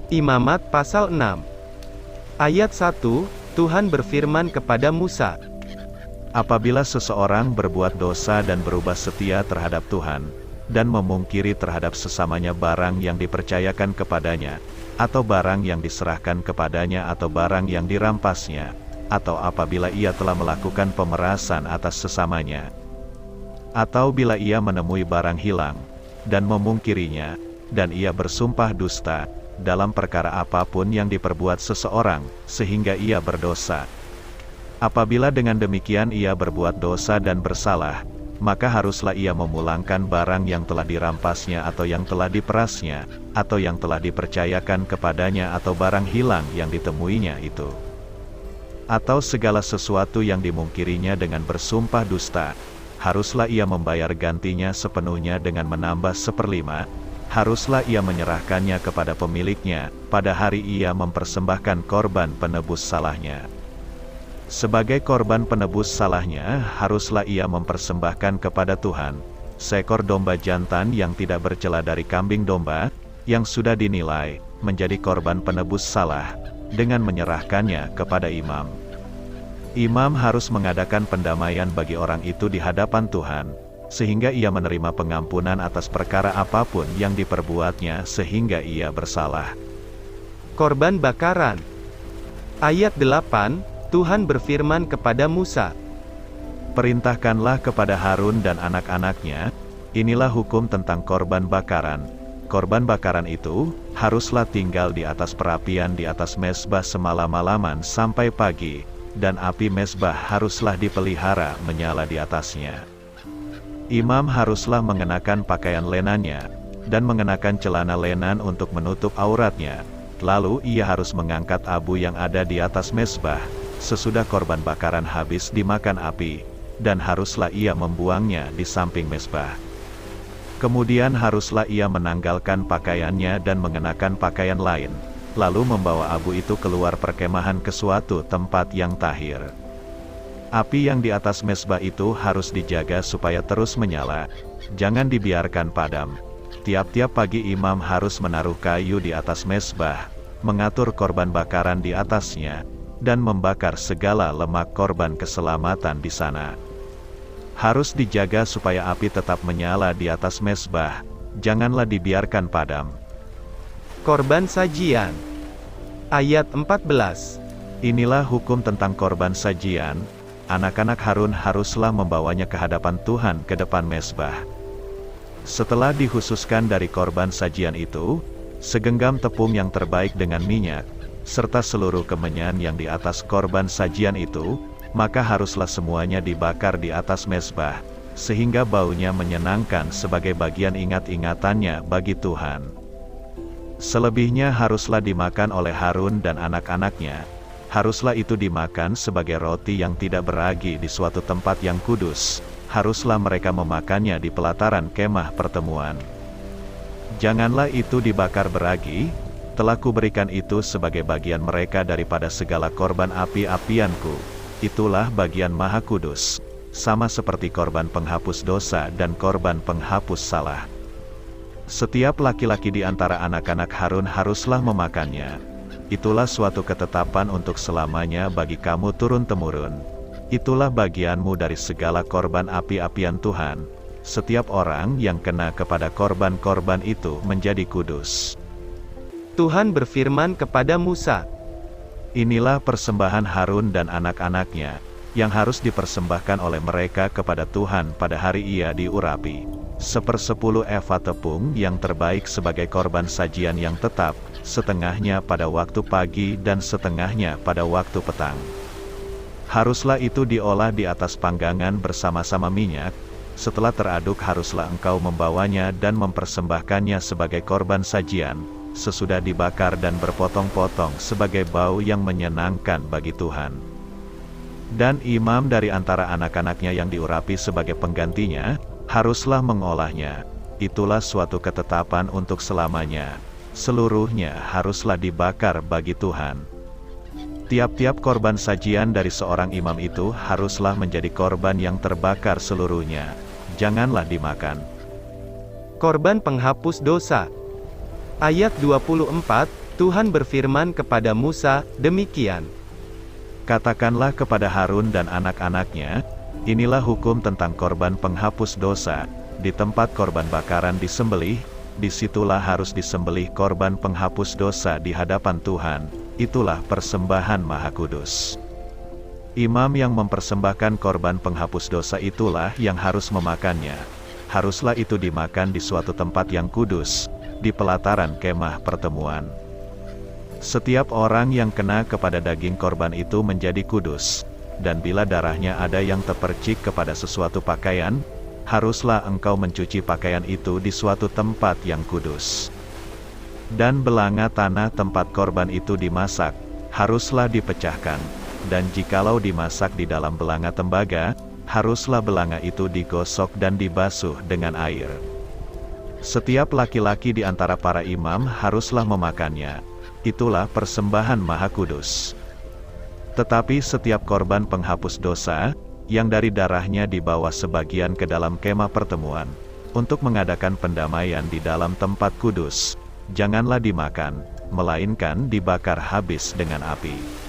Imamat pasal 6 ayat 1, Tuhan berfirman kepada Musa, Apabila seseorang berbuat dosa dan berubah setia terhadap Tuhan, dan memungkiri terhadap sesamanya barang yang dipercayakan kepadanya, atau barang yang diserahkan kepadanya atau barang yang dirampasnya, atau apabila ia telah melakukan pemerasan atas sesamanya, atau bila ia menemui barang hilang, dan memungkirinya, dan ia bersumpah dusta, dalam perkara apapun yang diperbuat seseorang, sehingga ia berdosa. Apabila dengan demikian ia berbuat dosa dan bersalah, maka haruslah ia memulangkan barang yang telah dirampasnya atau yang telah diperasnya, atau yang telah dipercayakan kepadanya atau barang hilang yang ditemuinya itu. Atau segala sesuatu yang dimungkirinya dengan bersumpah dusta, haruslah ia membayar gantinya sepenuhnya dengan menambah 1/5, haruslah ia menyerahkannya kepada pemiliknya, pada hari ia mempersembahkan korban penebus salahnya. Sebagai korban penebus salahnya, haruslah ia mempersembahkan kepada Tuhan seekor domba jantan yang tidak bercela dari kambing domba, yang sudah dinilai menjadi korban penebus salah, dengan menyerahkannya kepada imam. Imam harus mengadakan pendamaian bagi orang itu di hadapan Tuhan, sehingga ia menerima pengampunan atas perkara apapun yang diperbuatnya sehingga ia bersalah. korban bakaran. Ayat 8, Tuhan berfirman kepada Musa, Perintahkanlah kepada Harun dan anak-anaknya, inilah hukum tentang korban bakaran. Korban bakaran itu, haruslah tinggal di atas perapian di atas mezbah semalam-malaman sampai pagi, dan api mezbah haruslah dipelihara menyala di atasnya. Imam haruslah mengenakan pakaian lenannya, dan mengenakan celana lenan untuk menutup auratnya. Lalu ia harus mengangkat abu yang ada di atas mezbah, sesudah korban bakaran habis dimakan api, dan haruslah ia membuangnya di samping mezbah. Kemudian haruslah ia menanggalkan pakaiannya dan mengenakan pakaian lain, lalu membawa abu itu keluar perkemahan ke suatu tempat yang tahir. Api yang di atas mezbah itu harus dijaga supaya terus menyala, jangan dibiarkan padam. Tiap-tiap pagi imam harus menaruh kayu di atas mezbah, mengatur korban bakaran di atasnya, dan membakar segala lemak korban keselamatan di sana. Harus dijaga supaya api tetap menyala di atas mezbah, janganlah dibiarkan padam. korban sajian. Ayat 14, Inilah hukum tentang korban sajian. Anak-anak Harun haruslah membawanya ke hadapan Tuhan ke depan mezbah. Setelah dikhususkan dari korban sajian itu, segenggam tepung yang terbaik dengan minyak, serta seluruh kemenyan yang di atas korban sajian itu, maka haruslah semuanya dibakar di atas mezbah, sehingga baunya menyenangkan sebagai bagian ingat-ingatannya bagi Tuhan. Selebihnya haruslah dimakan oleh Harun dan anak-anaknya. Haruslah itu dimakan sebagai roti yang tidak beragi di suatu tempat yang kudus. Haruslah mereka memakannya di pelataran kemah pertemuan. Janganlah itu dibakar beragi, telah kuberikan itu sebagai bagian mereka daripada segala korban api-apianku. Itulah bagian maha kudus, sama seperti korban penghapus dosa dan korban penghapus salah. Setiap laki-laki di antara anak-anak Harun haruslah memakannya. Itulah suatu ketetapan untuk selamanya bagi kamu turun-temurun. Itulah bagianmu dari segala korban api-apian Tuhan. Setiap orang yang kena kepada korban-korban itu menjadi kudus. Tuhan berfirman kepada Musa, Inilah persembahan Harun dan anak-anaknya, yang harus dipersembahkan oleh mereka kepada Tuhan pada hari ia diurapi. 1/10 eva tepung yang terbaik sebagai korban sajian yang tetap, setengahnya pada waktu pagi dan setengahnya pada waktu petang. Haruslah itu diolah di atas panggangan bersama-sama minyak. Setelah teraduk haruslah engkau membawanya dan mempersembahkannya sebagai korban sajian, sesudah dibakar dan berpotong-potong sebagai bau yang menyenangkan bagi Tuhan. Dan imam dari antara anak-anaknya yang diurapi sebagai penggantinya, haruslah mengolahnya. Itulah suatu ketetapan untuk selamanya. Seluruhnya haruslah dibakar bagi Tuhan. Tiap-tiap korban sajian dari seorang imam itu haruslah menjadi korban yang terbakar seluruhnya. Janganlah dimakan. korban penghapus dosa. Ayat 24, Tuhan berfirman kepada Musa, demikian. Katakanlah kepada Harun dan anak-anaknya, inilah hukum tentang korban penghapus dosa. Di tempat korban bakaran disembelih, disitulah harus disembelih korban penghapus dosa di hadapan Tuhan. Itulah persembahan Maha Kudus. Imam yang mempersembahkan korban penghapus dosa itulah yang harus memakannya. Haruslah itu dimakan di suatu tempat yang kudus, di pelataran kemah pertemuan. Setiap orang yang kena kepada daging korban itu menjadi kudus, dan bila darahnya ada yang terpercik kepada sesuatu pakaian, haruslah engkau mencuci pakaian itu di suatu tempat yang kudus. Dan belanga tanah tempat korban itu dimasak, haruslah dipecahkan, dan jikalau dimasak di dalam belanga tembaga, haruslah belanga itu digosok dan dibasuh dengan air. Setiap laki-laki di antara para imam haruslah memakannya. Itulah persembahan Maha Kudus. Tetapi setiap korban penghapus dosa, yang dari darahnya dibawa sebagian ke dalam kemah pertemuan, untuk mengadakan pendamaian di dalam tempat kudus, janganlah dimakan, melainkan dibakar habis dengan api.